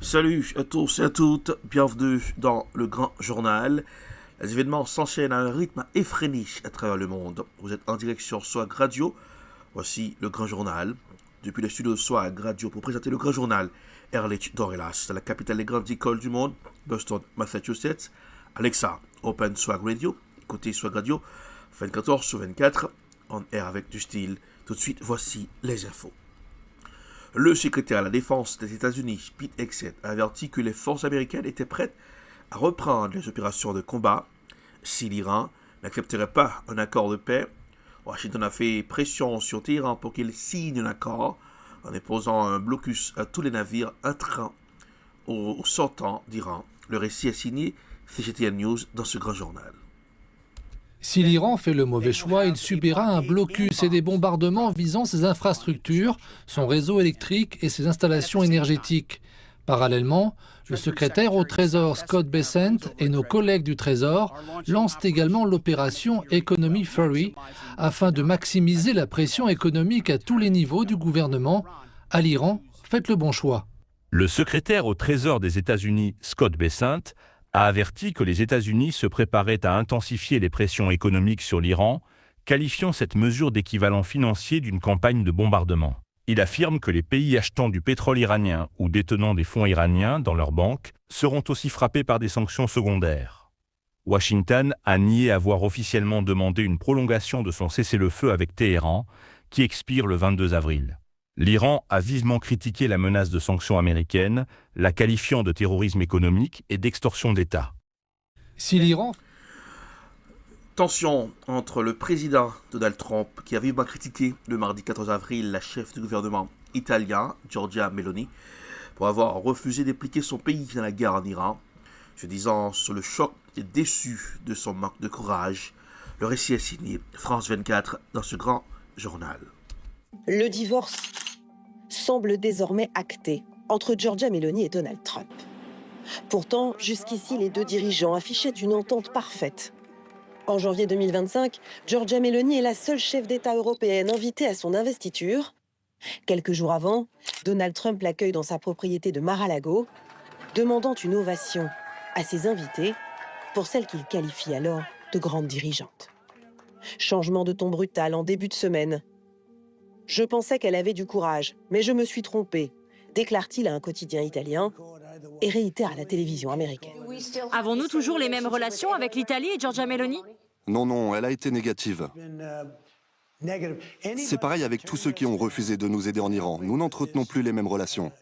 Salut à tous et à toutes, bienvenue dans le Grand Journal. Les événements s'enchaînent à un rythme effréné à travers le monde. Vous êtes en direction Swag Radio, voici le Grand Journal. Depuis le studio de Swag Radio pour présenter le Grand Journal, Erlich Dorelas, la capitale des grandes écoles du monde, Boston, Massachusetts. Alexa, Open Swag Radio, écoutez Swag Radio, 24h/24, en air avec du style. Tout de suite, voici les infos. Le secrétaire à la défense des États-Unis, Pete Hegseth, a averti que les forces américaines étaient prêtes à reprendre les opérations de combat si l'Iran n'accepterait pas un accord de paix. Washington a fait pression sur Téhéran pour qu'il signe un accord en imposant un blocus à tous les navires entrant ou sortant d'Iran. Le récit est signé CGTN News dans ce grand journal. Si l'Iran fait le mauvais choix, il subira un blocus et des bombardements visant ses infrastructures, son réseau électrique et ses installations énergétiques. Parallèlement, le secrétaire au Trésor Scott Bessent et nos collègues du Trésor lancent également l'opération Economy Fury afin de maximiser la pression économique à tous les niveaux du gouvernement. À l'Iran, faites le bon choix. Le secrétaire au Trésor des États-Unis, Scott Bessent, a averti que les États-Unis se préparaient à intensifier les pressions économiques sur l'Iran, qualifiant cette mesure d'équivalent financier d'une campagne de bombardement. Il affirme que les pays achetant du pétrole iranien ou détenant des fonds iraniens dans leurs banques seront aussi frappés par des sanctions secondaires. Washington a nié avoir officiellement demandé une prolongation de son cessez-le-feu avec Téhéran, qui expire le 22 avril. L'Iran a vivement critiqué la menace de sanctions américaines, la qualifiant de terrorisme économique et d'extorsion d'État. Si l'Iran... Tension entre le président Donald Trump, qui a vivement critiqué le mardi 14 avril la chef du gouvernement italien, Giorgia Meloni, pour avoir refusé d'impliquer son pays dans la guerre en Iran, se disant sur le choc et déçu de son manque de courage. Le récit est signé France 24 dans ce grand journal. Le divorce semble désormais acté entre Giorgia Meloni et Donald Trump. Pourtant, jusqu'ici, les deux dirigeants affichaient une entente parfaite. En janvier 2025, Giorgia Meloni est la seule chef d'État européenne invitée à son investiture. Quelques jours avant, Donald Trump l'accueille dans sa propriété de Mar-a-Lago, demandant une ovation à ses invités pour celle qu'il qualifie alors de grande dirigeante. Changement de ton brutal en début de semaine. Je pensais qu'elle avait du courage, mais je me suis trompé, déclare-t-il à un quotidien italien et réitère à la télévision américaine. Avons-nous toujours les mêmes relations avec l'Italie et Giorgia Meloni ? Non, elle a été négative. C'est pareil avec tous ceux qui ont refusé de nous aider en Iran. Nous n'entretenons plus les mêmes relations.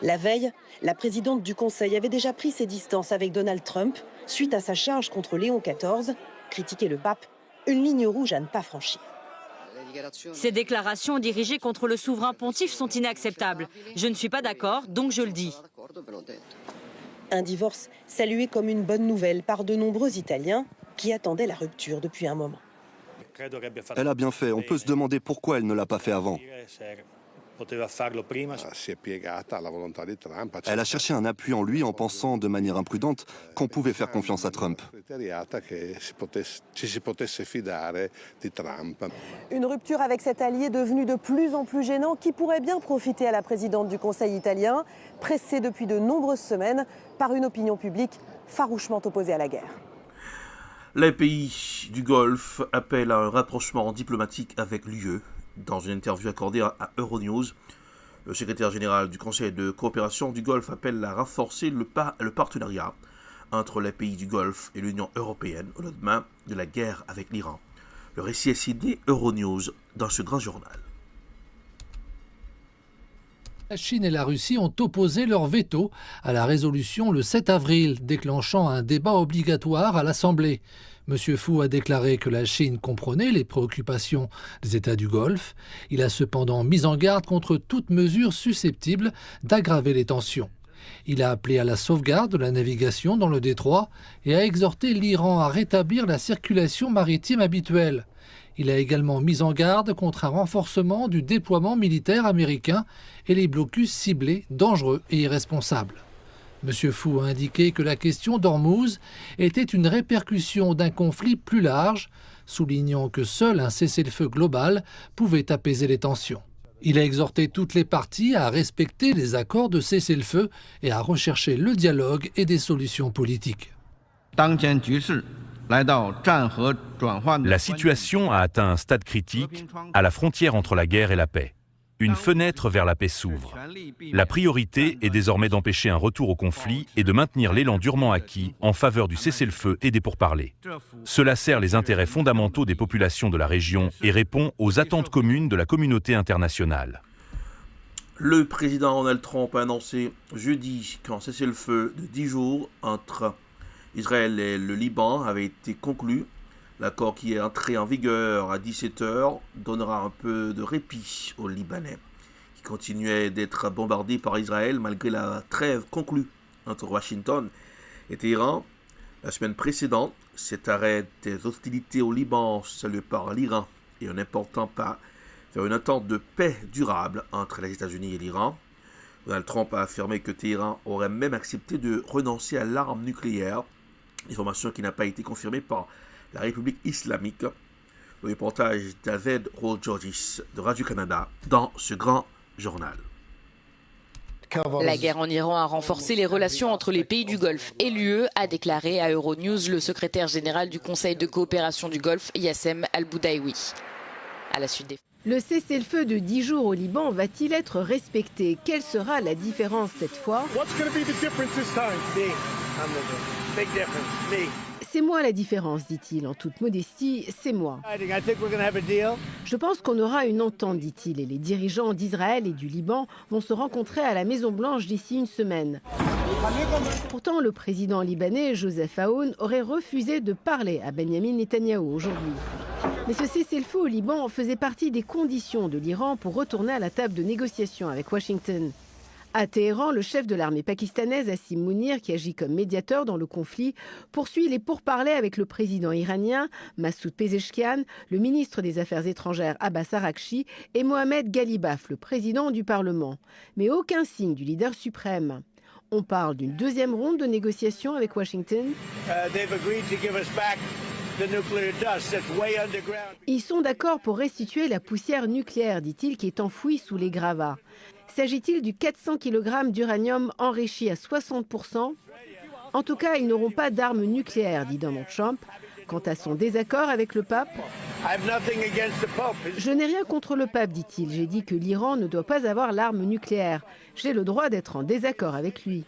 La veille, la présidente du Conseil avait déjà pris ses distances avec Donald Trump suite à sa charge contre Léon XIV, critiquer le pape, une ligne rouge à ne pas franchir. Ces déclarations dirigées contre le souverain pontife sont inacceptables. Je ne suis pas d'accord, donc je le dis. Un divorce salué comme une bonne nouvelle par de nombreux Italiens qui attendaient la rupture depuis un moment. Elle a bien fait. On peut se demander pourquoi elle ne l'a pas fait avant. Elle a cherché un appui en lui en pensant de manière imprudente qu'on pouvait faire confiance à Trump. Une rupture avec cet allié devenu de plus en plus gênant qui pourrait bien profiter à la présidente du Conseil italien, pressée depuis de nombreuses semaines par une opinion publique farouchement opposée à la guerre. Les pays du Golfe appellent à un rapprochement diplomatique avec l'UE. Dans une interview accordée à Euronews, le secrétaire général du Conseil de coopération du Golfe appelle à renforcer le partenariat entre les pays du Golfe et l'Union européenne au lendemain de la guerre avec l'Iran. Le récit est signé Euronews dans ce grand journal. La Chine et la Russie ont opposé leur veto à la résolution le 7 avril, déclenchant un débat obligatoire à l'Assemblée. M. Fu a déclaré que la Chine comprenait les préoccupations des États du Golfe. Il a cependant mis en garde contre toute mesure susceptible d'aggraver les tensions. Il a appelé à la sauvegarde de la navigation dans le détroit et a exhorté l'Iran à rétablir la circulation maritime habituelle. Il a également mis en garde contre un renforcement du déploiement militaire américain et les blocus ciblés, dangereux et irresponsables. M. Fu a indiqué que la question d'Ormuz était une répercussion d'un conflit plus large, soulignant que seul un cessez-le-feu global pouvait apaiser les tensions. Il a exhorté toutes les parties à respecter les accords de cessez-le-feu et à rechercher le dialogue et des solutions politiques. La situation a atteint un stade critique à la frontière entre la guerre et la paix. Une fenêtre vers la paix s'ouvre. La priorité est désormais d'empêcher un retour au conflit et de maintenir l'élan durement acquis en faveur du cessez-le-feu et des pourparlers. Cela sert les intérêts fondamentaux des populations de la région et répond aux attentes communes de la communauté internationale. Le président Donald Trump a annoncé jeudi qu'un cessez-le-feu de 10 jours entre Israël et le Liban avait été conclu. L'accord qui est entré en vigueur à 17h donnera un peu de répit aux Libanais, qui continuaient d'être bombardés par Israël malgré la trêve conclue entre Washington et Téhéran. La semaine précédente, cet arrêt des hostilités au Liban, salué par l'Iran, et un important pas vers une attente de paix durable entre les États-Unis et l'Iran. Donald Trump a affirmé que Téhéran aurait même accepté de renoncer à l'arme nucléaire, information qui n'a pas été confirmée par la République islamique. Le reportage David Hall-Georgis de Radio-Canada dans ce grand journal. La guerre en Iran a renforcé les relations entre les pays du Golfe et l'UE, a déclaré à Euronews le secrétaire général du Conseil de coopération du Golfe, Yassem Al-Boudaïwi. À la suite des... Le cessez-le-feu de 10 jours au Liban va-t-il être respecté? Quelle sera la différence cette fois? C'est moi la différence, dit-il en toute modestie, c'est moi. Je pense qu'on aura une entente, dit-il, et les dirigeants d'Israël et du Liban vont se rencontrer à la Maison-Blanche d'ici une semaine. Pourtant, le président libanais, Joseph Aoun, aurait refusé de parler à Benyamin Netanyahou aujourd'hui. Mais ce cessez-le-feu au Liban faisait partie des conditions de l'Iran pour retourner à la table de négociation avec Washington. À Téhéran, le chef de l'armée pakistanaise, Asim Mounir, qui agit comme médiateur dans le conflit, poursuit les pourparlers avec le président iranien, Massoud Pezeshkian, le ministre des Affaires étrangères, Abbas Araghchi, et Mohamed Ghalibaf, le président du Parlement. Mais aucun signe du leader suprême. On parle d'une deuxième ronde de négociations avec Washington. Ils sont d'accord pour restituer la poussière nucléaire, dit-il, qui est enfouie sous les gravats. S'agit-il du 400 kg d'uranium enrichi à 60%? En tout cas, ils n'auront pas d'armes nucléaires, dit Donald Trump. Quant à son désaccord avec le pape, je n'ai rien contre le pape, dit-il. J'ai dit que l'Iran ne doit pas avoir l'arme nucléaire. J'ai le droit d'être en désaccord avec lui.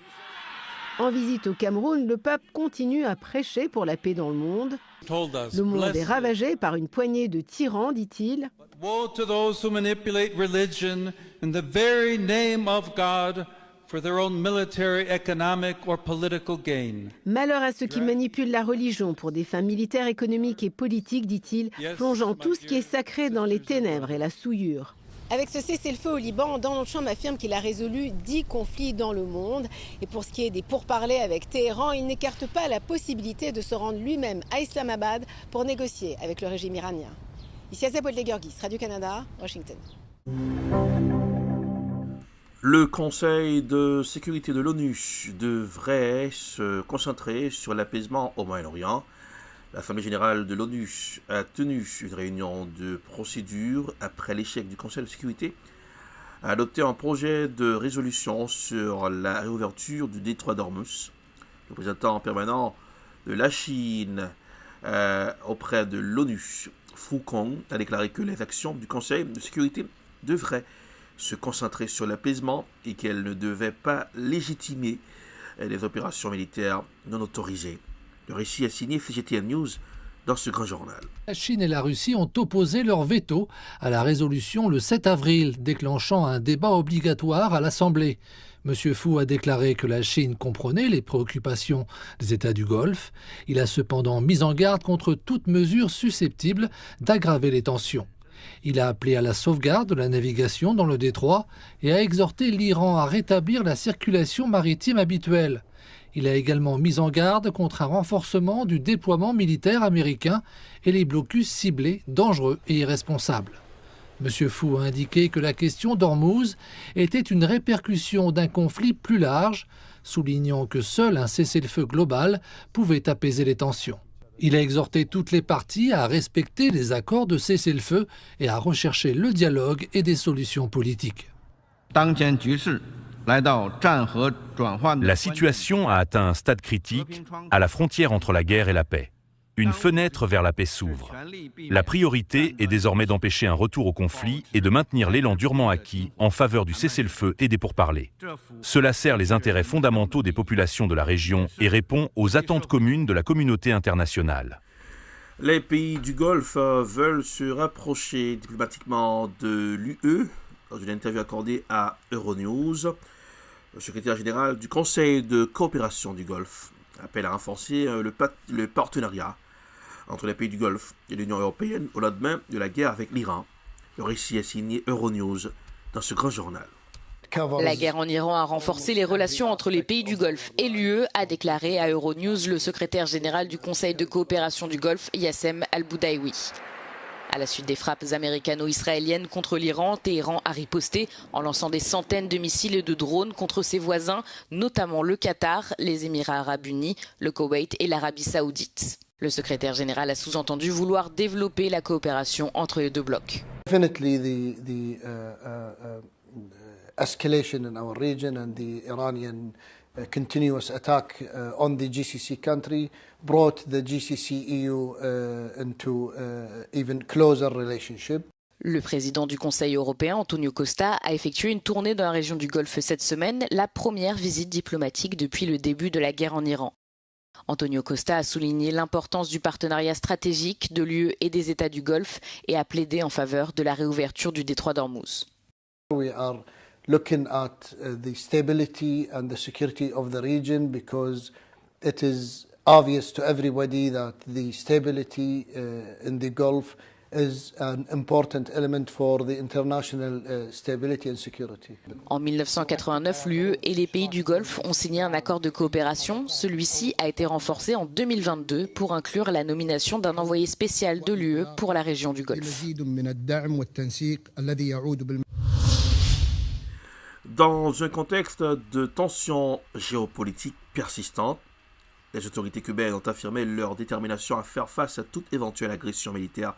En visite au Cameroun, le pape continue à prêcher pour la paix dans le monde. Le monde est ravagé par une poignée de tyrans, dit-il. Woe to those who manipulate religion in the very name of God for their own military, economic or political gain. Malheur à ceux qui manipulent la religion pour des fins militaires, économiques et politiques, dit-il, plongeant tout ce qui est sacré dans les ténèbres et la souillure. Avec ce cessez-le-feu au Liban, Donald Trump affirme qu'il a résolu 10 conflits dans le monde. Et pour ce qui est des pourparlers avec Téhéran, il n'écarte pas la possibilité de se rendre lui-même à Islamabad pour négocier avec le régime iranien. Ici Azeb Oldegurgis, Radio-Canada, Washington. Le Conseil de sécurité de l'ONU devrait se concentrer sur l'apaisement au Moyen-Orient. L'Assemblée générale de l'ONU a tenu une réunion de procédure après l'échec du Conseil de sécurité à adopter un projet de résolution sur la réouverture du détroit d'Ormuz. Le représentant permanent de la Chine auprès de l'ONU, Fu Kong, a déclaré que les actions du Conseil de sécurité devraient se concentrer sur l'apaisement et qu'elles ne devaient pas légitimer les opérations militaires non autorisées. Le récit est signé CGTN News dans ce grand journal. La Chine et la Russie ont opposé leur veto à la résolution le 7 avril, déclenchant un débat obligatoire à l'Assemblée. M. Fu a déclaré que la Chine comprenait les préoccupations des États du Golfe. Il a cependant mis en garde contre toute mesure susceptible d'aggraver les tensions. Il a appelé à la sauvegarde de la navigation dans le détroit et a exhorté l'Iran à rétablir la circulation maritime habituelle. Il a également mis en garde contre un renforcement du déploiement militaire américain et les blocus ciblés, dangereux et irresponsables. M. Fu a indiqué que la question d'Ormuz était une répercussion d'un conflit plus large, soulignant que seul un cessez-le-feu global pouvait apaiser les tensions. Il a exhorté toutes les parties à respecter les accords de cessez-le-feu et à rechercher le dialogue et des solutions politiques. La situation a atteint un stade critique à la frontière entre la guerre et la paix. Une fenêtre vers la paix s'ouvre. La priorité est désormais d'empêcher un retour au conflit et de maintenir l'élan durement acquis en faveur du cessez-le-feu et des pourparlers. Cela sert les intérêts fondamentaux des populations de la région et répond aux attentes communes de la communauté internationale. Les pays du Golfe veulent se rapprocher diplomatiquement de l'UE. Dans une interview accordée à Euronews, le secrétaire général du Conseil de coopération du Golfe appelle à renforcer le partenariat entre les pays du Golfe et l'Union européenne au lendemain de la guerre avec l'Iran. Le récit est signé Euronews dans ce grand journal. La guerre en Iran a renforcé les relations entre les pays du Golfe et l'UE, a déclaré à Euronews le secrétaire général du Conseil de coopération du Golfe, Yassem Al-Boudaïwi. À la suite des frappes américano-israéliennes contre l'Iran, Téhéran a riposté en lançant des centaines de missiles et de drones contre ses voisins, notamment le Qatar, les Émirats arabes unis, le Koweït et l'Arabie saoudite. Le secrétaire général a sous-entendu vouloir développer la coopération entre les deux blocs. Escalation in our region and the Iranian continuous attack on the GCC country brought the GCC-EU into even closer relationship. Le président du Conseil européen, Antonio Costa, a effectué une tournée dans la région du Golfe cette semaine, la première visite diplomatique depuis le début de la guerre en Iran. Antonio Costa a souligné l'importance du partenariat stratégique de l'UE et des États du Golfe et a plaidé en faveur de la réouverture du détroit d'Ormuz. We are looking at the stability and the security of the region because it is obvious to everybody that the stability in the Gulf is an important element for the international stability and security. En 1989, l'UE et les pays du Golfe ont signé un accord de coopération. Celui-ci a été renforcé en 2022 pour inclure la nomination d'un envoyé spécial de l'UE pour la région du Golfe. Dans un contexte de tensions géopolitiques persistantes, les autorités cubaines ont affirmé leur détermination à faire face à toute éventuelle agression militaire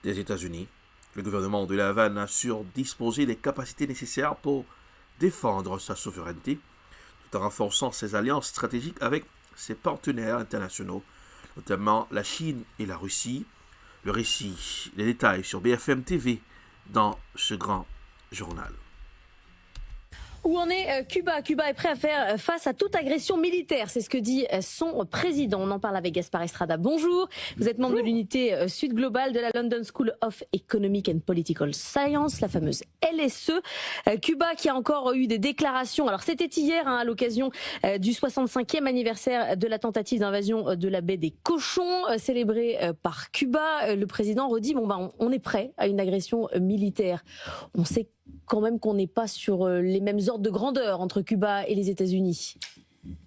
des États-Unis. Le gouvernement de La Havane assure disposer des capacités nécessaires pour défendre sa souveraineté, tout en renforçant ses alliances stratégiques avec ses partenaires internationaux, notamment la Chine et la Russie. Le récit, les détails sur BFM TV dans ce grand journal. Où en est Cuba? Cuba est prêt à faire face à toute agression militaire, c'est ce que dit son président. On en parle avec Gaspard Estrada. Bonjour, vous êtes membre de l'unité Sud Global de la London School of Economic and Political Science, la fameuse LSE. Cuba qui a encore eu des déclarations, alors c'était hier à l'occasion du 65e anniversaire de la tentative d'invasion de la baie des Cochons, célébrée par Cuba. Le président redit, on est prêt à une agression militaire. On sait quand même qu'on n'est pas sur les mêmes ordres de grandeur entre Cuba et les États-Unis.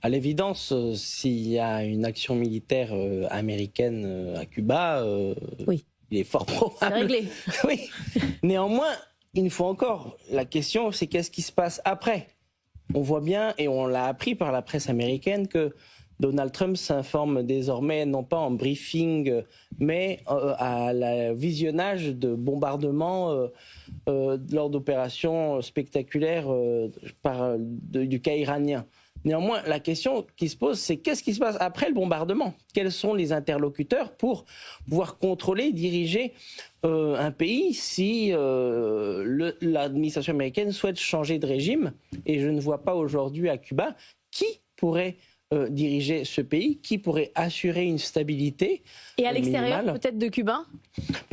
À l'évidence, s'il y a une action militaire américaine à Cuba, oui. Il est fort probable. C'est réglé. Oui. Néanmoins, une fois encore, la question, c'est qu'est-ce qui se passe après? On voit bien, et on l'a appris par la presse américaine, que Donald Trump s'informe désormais non pas en briefing, mais à la visionnage de bombardements lors d'opérations spectaculaires du cas iranien. Néanmoins, la question qui se pose, c'est qu'est-ce qui se passe après le bombardement? Quels sont les interlocuteurs pour pouvoir contrôler, diriger un pays si l'administration américaine souhaite changer de régime? Et je ne vois pas aujourd'hui à Cuba qui pourrait diriger ce pays, qui pourrait assurer une stabilité. Et à l'extérieur peut-être de Cuba?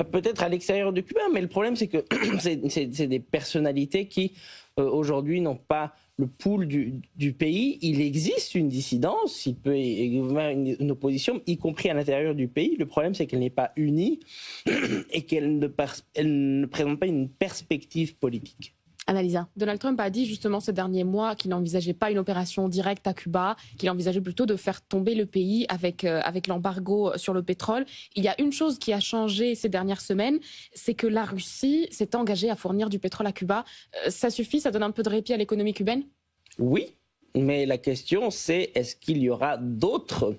Peut-être à l'extérieur de Cuba, mais le problème c'est que c'est des personnalités qui aujourd'hui n'ont pas le pouls du pays. Il existe une dissidence, il peut y avoir une opposition, y compris à l'intérieur du pays. Le problème c'est qu'elle n'est pas unie et qu'elle ne présente pas une perspective politique. Annalisa. Donald Trump a dit justement ces derniers mois qu'il n'envisageait pas une opération directe à Cuba, qu'il envisageait plutôt de faire tomber le pays avec l'embargo sur le pétrole. Il y a une chose qui a changé ces dernières semaines, c'est que la Russie s'est engagée à fournir du pétrole à Cuba. Ça suffit? Ça donne un peu de répit à l'économie cubaine? Oui, mais la question c'est est-ce qu'il y aura d'autres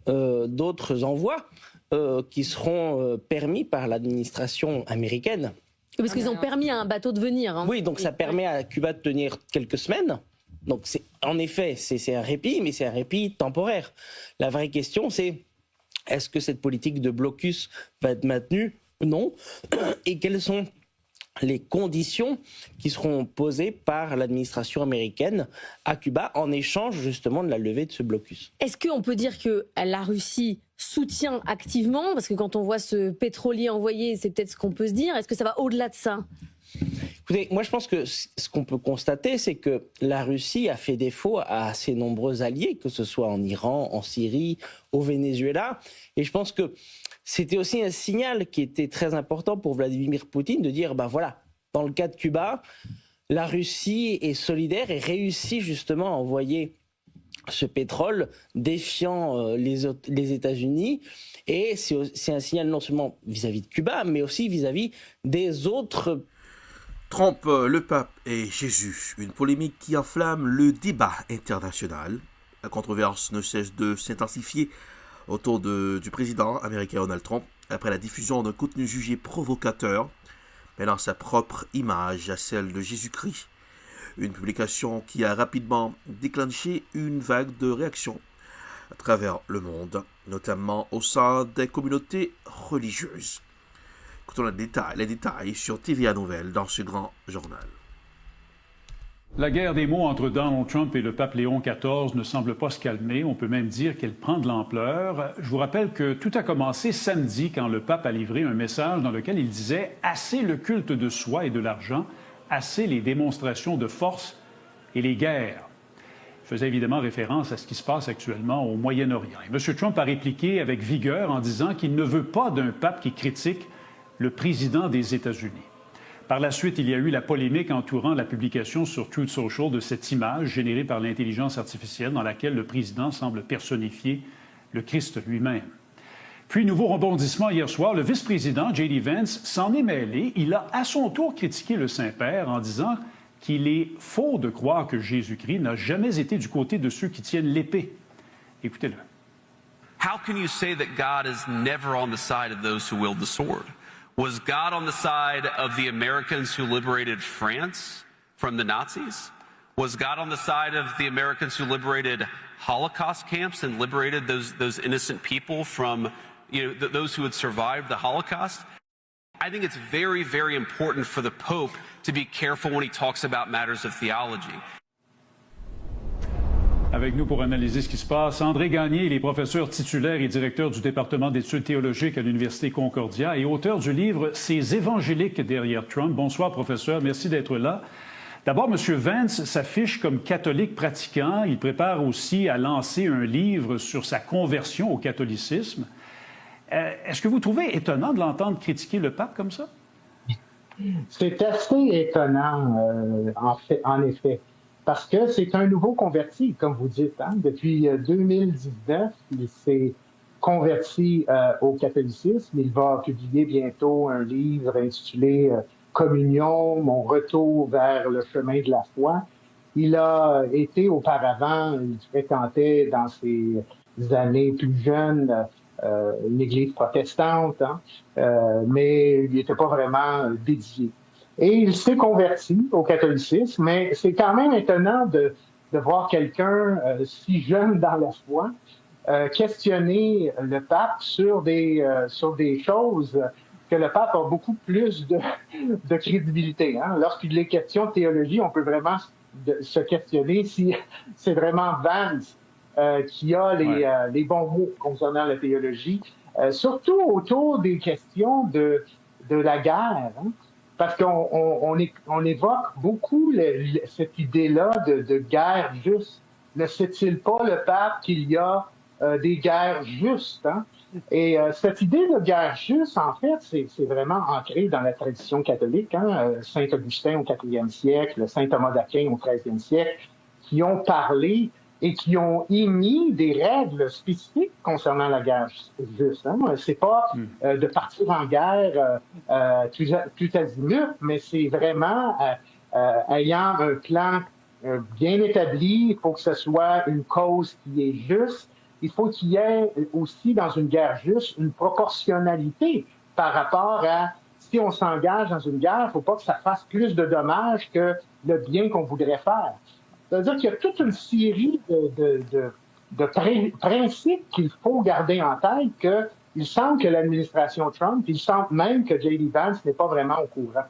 d'autres envois qui seront permis par l'administration américaine. Parce qu'ils ont permis à un bateau de venir. Hein. Oui, donc ça permet à Cuba de tenir quelques semaines. Donc en effet, c'est un répit, mais c'est un répit temporaire. La vraie question, c'est est-ce que cette politique de blocus va être maintenue ou non? Et quelles sont les conditions qui seront posées par l'administration américaine à Cuba en échange justement de la levée de ce blocus? Est-ce qu'on peut dire que la Russie soutient activement? Parce que quand on voit ce pétrolier envoyé, c'est peut-être ce qu'on peut se dire. Est-ce que ça va au-delà de ça? Écoutez, moi je pense que ce qu'on peut constater, c'est que la Russie a fait défaut à ses nombreux alliés, que ce soit en Iran, en Syrie, au Venezuela. Et je pense que c'était aussi un signal qui était très important pour Vladimir Poutine de dire, ben voilà, dans le cas de Cuba, la Russie est solidaire et réussit justement à envoyer ce pétrole défiant les États-Unis. Et c'est un signal non seulement vis-à-vis de Cuba, mais aussi vis-à-vis des autres. Trump, le pape et Jésus, une polémique qui enflamme le débat international. La controverse ne cesse de s'intensifier autour du président américain Donald Trump après la diffusion d'un contenu jugé provocateur, mêlant sa propre image à celle de Jésus-Christ. Une publication qui a rapidement déclenché une vague de réactions à travers le monde, notamment au sein des communautés religieuses. Écoutons les détails sur TVA Nouvelles dans ce grand journal. La guerre des mots entre Donald Trump et le pape Léon XIV ne semble pas se calmer. On peut même dire qu'elle prend de l'ampleur. Je vous rappelle que tout a commencé samedi quand le pape a livré un message dans lequel il disait « Assez le culte de soi et de l'argent, assez les démonstrations de force et les guerres ». Il faisait évidemment référence à ce qui se passe actuellement au Moyen-Orient. Et M. Trump a répliqué avec vigueur en disant qu'il ne veut pas d'un pape qui critique le président des États-Unis. Par la suite, il y a eu la polémique entourant la publication sur Truth Social de cette image générée par l'intelligence artificielle dans laquelle le président semble personnifier le Christ lui-même. Puis, nouveau rebondissement hier soir, le vice-président J.D. Vance s'en est mêlé. Il a à son tour critiqué le Saint-Père en disant qu'il est faux de croire que Jésus-Christ n'a jamais été du côté de ceux qui tiennent l'épée. Écoutez-le. How can you say that God is never on the side of those who wield the sword? Was God on the side of the Americans who liberated France from the Nazis? Was God on the side of the Americans who liberated Holocaust camps and liberated those innocent people from, those who had survived the Holocaust? I think it's very, very important for the Pope to be careful when he talks about matters of theology. Avec nous pour analyser ce qui se passe, André Gagné, il est professeur titulaire et directeur du département d'études théologiques à l'Université Concordia et auteur du livre « Ces évangéliques derrière Trump ». Bonsoir, professeur. Merci d'être là. D'abord, M. Vance s'affiche comme catholique pratiquant. Il prépare aussi à lancer un livre sur sa conversion au catholicisme. Est-ce que vous trouvez étonnant de l'entendre critiquer le pape comme ça? C'est assez étonnant, en effet. Parce que c'est un nouveau converti, comme vous dites. Hein? Depuis 2019, il s'est converti au catholicisme. Il va publier bientôt un livre intitulé « Communion, mon retour vers le chemin de la foi ». Il a été auparavant, il fréquentait dans ses années plus jeunes une église protestante, hein? Mais il n'était pas vraiment dédié. Et il s'est converti au catholicisme, mais c'est quand même étonnant de voir quelqu'un si jeune dans la foi questionner le pape sur des choses que le pape a beaucoup plus de crédibilité. Hein? Lorsqu'il est question de théologie, on peut vraiment se questionner si c'est vraiment Vance qui a les bons mots concernant la théologie, surtout autour des questions de la guerre. Hein? Parce qu'on évoque beaucoup cette idée-là de guerre juste. Ne sait-il pas, le pape, qu'il y a des guerres justes? Hein? Et cette idée de guerre juste, en fait, c'est vraiment ancré dans la tradition catholique. Hein? Saint Augustin au 4e siècle, Saint Thomas d'Aquin au 13e siècle, qui ont parlé et qui ont émis des règles spécifiques concernant la guerre juste. Hein? C'est pas de partir en guerre tout azimut, mais c'est vraiment ayant un plan bien établi, il faut que ce soit une cause qui est juste, il faut qu'il y ait aussi, dans une guerre juste, une proportionnalité par rapport à si on s'engage dans une guerre, il ne faut pas que ça fasse plus de dommages que le bien qu'on voudrait faire. C'est-à-dire qu'il y a toute une série de principes qu'il faut garder en tête qu'il semble que l'administration Trump, il semble même que J.D. Vance n'est pas vraiment au courant.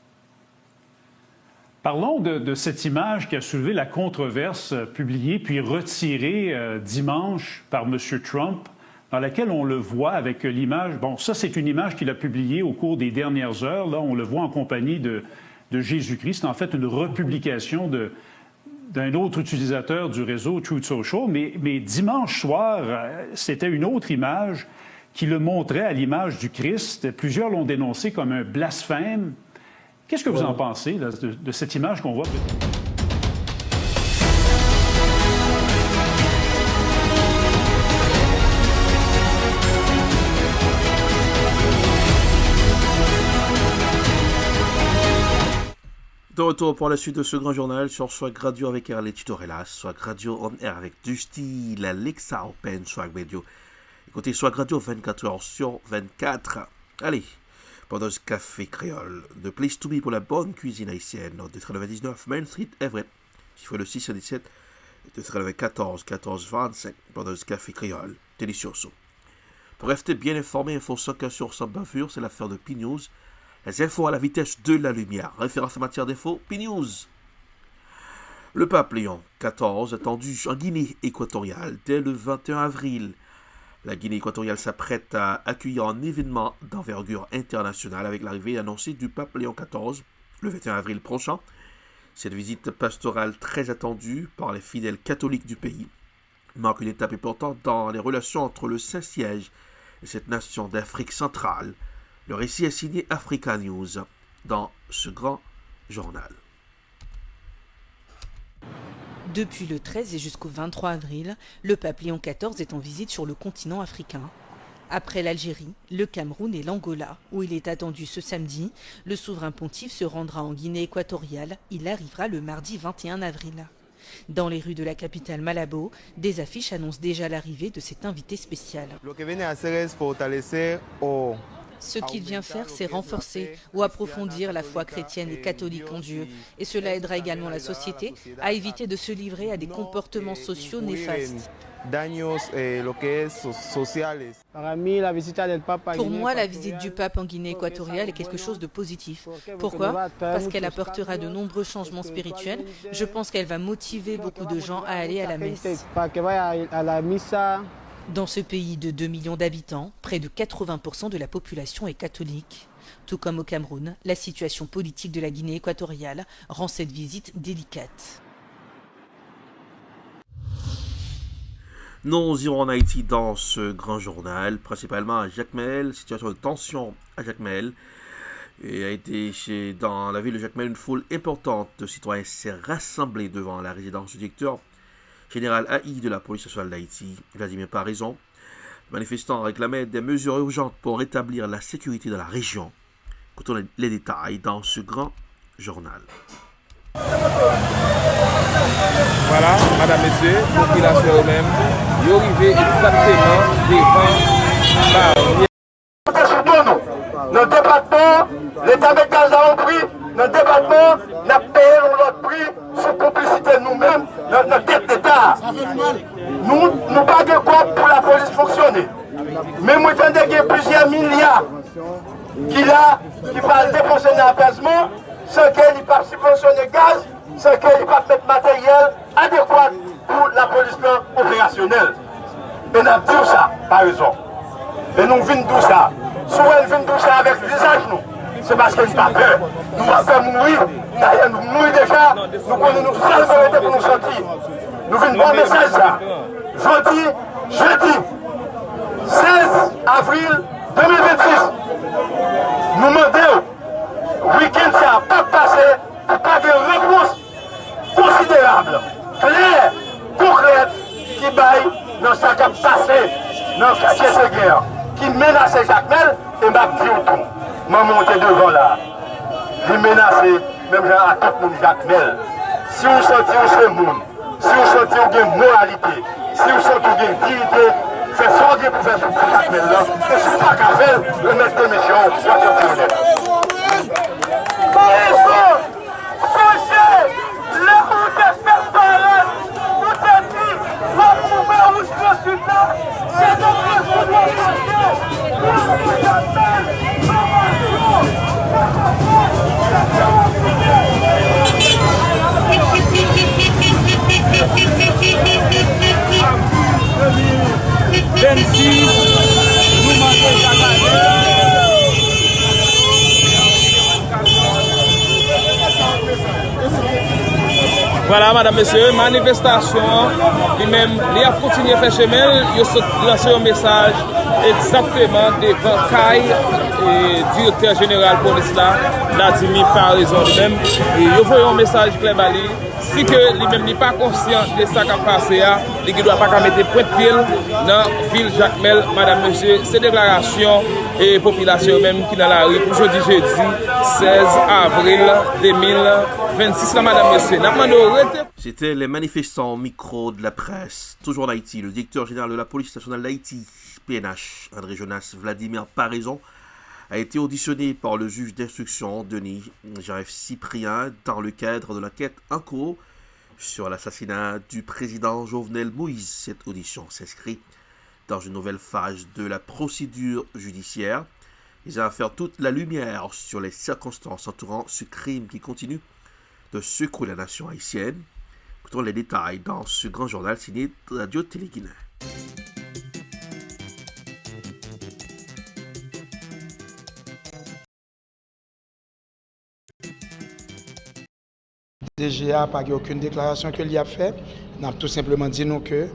Parlons de cette image qui a soulevé la controverse publiée puis retirée dimanche par M. Trump, dans laquelle on le voit avec l'image. Bon, ça, c'est une image qu'il a publiée au cours des dernières heures. Là, on le voit en compagnie de Jésus-Christ. C'est en fait une republication d'un autre utilisateur du réseau Truth Social. Mais dimanche soir, c'était une autre image qui le montrait à l'image du Christ. Plusieurs l'ont dénoncé comme un blasphème. Qu'est-ce que vous en pensez là, de cette image qu'on voit? De retour pour la suite de ce grand journal sur Swag Radio avec Erlich Torellas, Swag Radio On Air avec du style, Alexa Open, Swag Radio. Écoutez Swag Radio 24h sur 24. Allez, pendant ce café créole, de Place to Be pour la bonne cuisine haïtienne, de 99 Main Street, Everett. Chiffre le 6 à 17, de 94 14 25, pendant ce café créole, délicioso. Pour rester bien informé, info 5 sur 100 bavure, c'est l'affaire de P-News. Les infos à la vitesse de la lumière. Référence en matière d'infos, P-News. Le pape Léon XIV attendu en Guinée équatoriale dès le 21 avril. La Guinée équatoriale s'apprête à accueillir un événement d'envergure internationale avec l'arrivée annoncée du pape Léon XIV le 21 avril prochain. Cette visite pastorale très attendue par les fidèles catholiques du pays marque une étape importante dans les relations entre le Saint-Siège et cette nation d'Afrique centrale. Le récit est signé Africa News dans ce grand journal. Depuis le 13 et jusqu'au 23 avril, le pape Léon XIV est en visite sur le continent africain. Après l'Algérie, le Cameroun et l'Angola, où il est attendu ce samedi, le souverain pontife se rendra en Guinée équatoriale. Il arrivera le mardi 21 avril. Dans les rues de la capitale Malabo, des affiches annoncent déjà l'arrivée de cet invité spécial. Ce qu'il vient faire, c'est renforcer ou approfondir la foi chrétienne et catholique en Dieu. Et cela aidera également la société à éviter de se livrer à des comportements sociaux néfastes. Pour moi, la visite du pape en Guinée équatoriale est quelque chose de positif. Pourquoi? Parce qu'elle apportera de nombreux changements spirituels. Je pense qu'elle va motiver beaucoup de gens à aller à la messe. Dans ce pays de 2 millions d'habitants, près de 80% de la population est catholique. Tout comme au Cameroun, la situation politique de la Guinée équatoriale rend cette visite délicate. Nous irons en Haïti dans ce grand journal, principalement à Jacmel, situation de tension à Jacmel. Et a été dans la ville de Jacmel, une foule importante de citoyens s'est rassemblée devant la résidence du directeur général AI de la police nationale d'Haïti, Vladimir Paraison. Les manifestants réclamaient des mesures urgentes pour rétablir la sécurité dans la région. Écoutons les détails dans ce grand journal. Voilà, madame, messieurs, population eux-mêmes, ils arrivent exactement devant Notre département, l'État de Gaza a pris, notre département n'a payé notre prix sous complicité nous-mêmes, notre tête d'État. Nous n'avons pas de quoi pour la police fonctionner. Mais nous avons plusieurs milliards qui va dépenser dans l'apaisement, sans qu'il pas subventionner gaz, sans qu'il pas mettre matériel adéquat pour la police opérationnelle. Et nous avons dit ça, par exemple. Et nous venons tout ça. Souvent, nous venons tout ça avec le visage, nous. C'est parce que nous n'avons pas peur. Nous n'avons pas mourir. D'ailleurs, nous mourons déjà. Nous connaissons nous salver pour nous sortir. Nous venons bon message, ça. Jeudi, 16 avril 2026, nous demandons, week-end, ça n'a pas passé pour pas de réponse considérable, claire, concrète, qui baille dans ce qui a passé dans le quartier de guerre, qui menaçait Jacmel et m'a dit au ton. M'a monté devant là. Il menaçait, même genre à tout le monde Jacmel. Si vous sentez où c'est monde, si vous sentez où il y a moralité, si vous sentez où il y a dignité, c'est ça qui est pour faire ce spectacle-là. Et si pas qu'à faire, le maître de mission, il y a quelqu'un d'autre. Par exemple, sachez, les routes est faites par eux. Tout est dit, la première route consultant, c'est notre responsabilité. La route appelle, Voilà, madame, monsieur, manifestation, lui-même, il a continué à faire chemin, il a lancé un message exactement devant Caille et directeur général police là, Vladimir par raison lui-même. Et il voit un message clair à lui. Si que lui-même n'est pas conscient de ça qui a passé, il ne doit pas mettre point de pied dans la ville Jacmel, madame, monsieur, ces déclarations et population même qui dans la rue pour jeudi 16 avril 2026, là, madame, monsieur. C'était les manifestants au micro de la presse, toujours en Haïti. Le directeur général de la police nationale d'Haïti, PNH, André Jonas Vladimir Paraison, a été auditionné par le juge d'instruction Denis Jaref Cyprien dans le cadre de l'enquête en cours sur l'assassinat du président Jovenel Moïse. Cette audition s'inscrit dans une nouvelle phase de la procédure judiciaire. Il va faire toute la lumière sur les circonstances entourant ce crime qui continue de secouer la nation haïtienne. Écoutons les détails dans ce grand journal signé Radio Télé-Guinée. DGA n'a pas eu aucune déclaration qu'il y a fait. On a tout simplement dit nous que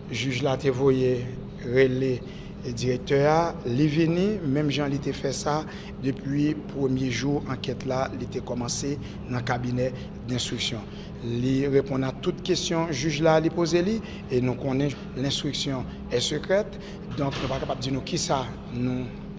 le juge l'a envoyé relais le directeur, il est venu, même Jean il fait ça depuis le premier jour enquête là, il était commencé dans le cabinet d'instruction. Il répond à toutes questions, le juge là il pose lui et nous connaissons l'instruction est secrète, donc nous ne sommes pas capables de dire qui ça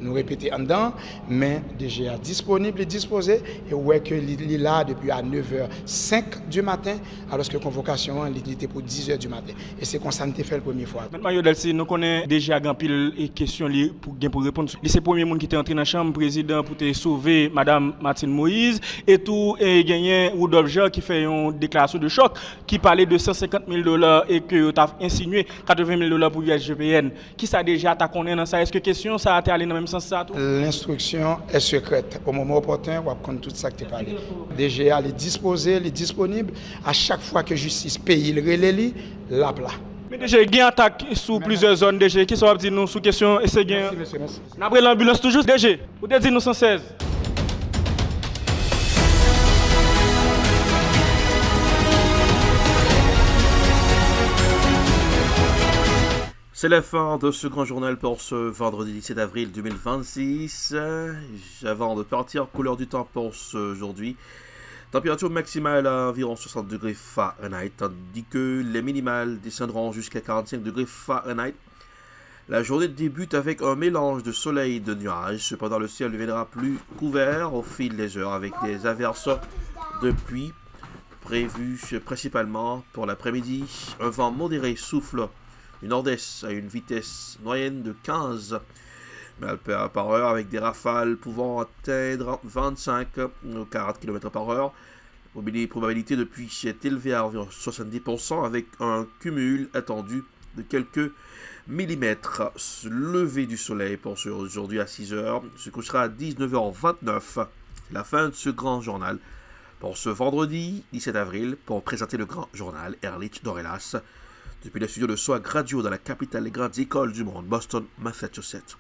nous répéter en dedans, mais déjà disponible et disposé, et ouais que il est là depuis à 9h05 du matin, alors que la convocation il était pour 10h du matin. Et c'est comme ça que nous avons fait la première fois. Maintenant, Yodelsi, nous connaissons déjà grand pile et questions pour répondre. C'est le premier monde qui était entré dans la chambre, président, pour te sauver Madame Martine Moïse, et tout, et gagné Rudolph Jean qui fait une déclaration de choc, qui parlait de $150,000 et que tu as insinué $80,000 pour l'USGPN. Qui ça déjà t'a connaît dans ça? Est-ce que question ça a été allé dans le même sens ça? L'instruction est secrète. Au moment opportun, on va prendre tout ça que tu as parlé. DGA est disposé, il est disponible. À chaque fois que justice paye, il relève, là, là. Mais déjà, il y a une attaque sous plusieurs zones déjà. Qui sont dit nous sous question et c'est bien. Merci. Après l'ambulance toujours déjà. Vous devez dire nous 116. C'est la fin de ce grand journal pour ce vendredi 17 avril 2026. Avant de partir, couleur du temps pour aujourd'hui. Température maximale à environ 60 degrés Fahrenheit, tandis que les minimales descendront jusqu'à 45 degrés Fahrenheit. La journée débute avec un mélange de soleil et de nuages. Cependant, le ciel deviendra plus couvert au fil des heures avec des averses de pluie prévues principalement pour l'après-midi. Un vent modéré souffle du nord-est à une vitesse moyenne de 15 m/h avec des rafales pouvant atteindre 25 ou 40 km par heure. La probabilité de pluie est élevée à environ 70% avec un cumul attendu de quelques millimètres. Lever du soleil pour aujourd'hui à 6h, se couchera à 19h29. C'est la fin de ce grand journal. Pour ce vendredi 17 avril, pour présenter le grand journal, Erlich Dorelas, depuis le studio de Swag Radio dans la capitale des grandes écoles du monde, Boston, Massachusetts.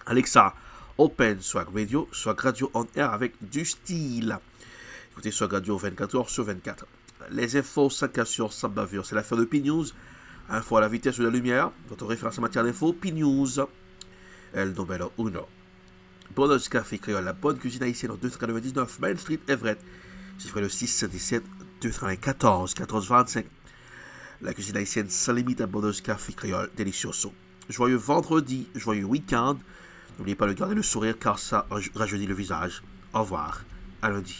Alexa, open Swag Radio on air avec du style. Écoutez Swag Radio 24h/24. Les infos 5 sur sans bavure, c'est la fin de P-News. Info à la vitesse de la lumière, votre référence en matière d'info, P-News. El numero uno. Bonheur Café Créole, la bonne cuisine haïtienne en 299 Main Street, Everett. Chiffre le 617 294 1425. La cuisine haïtienne sans limite à Bonheur Café Créole, Delicioso. Joyeux vendredi, joyeux week-end. N'oubliez pas de garder le sourire car ça rajeunit le visage. Au revoir, à lundi.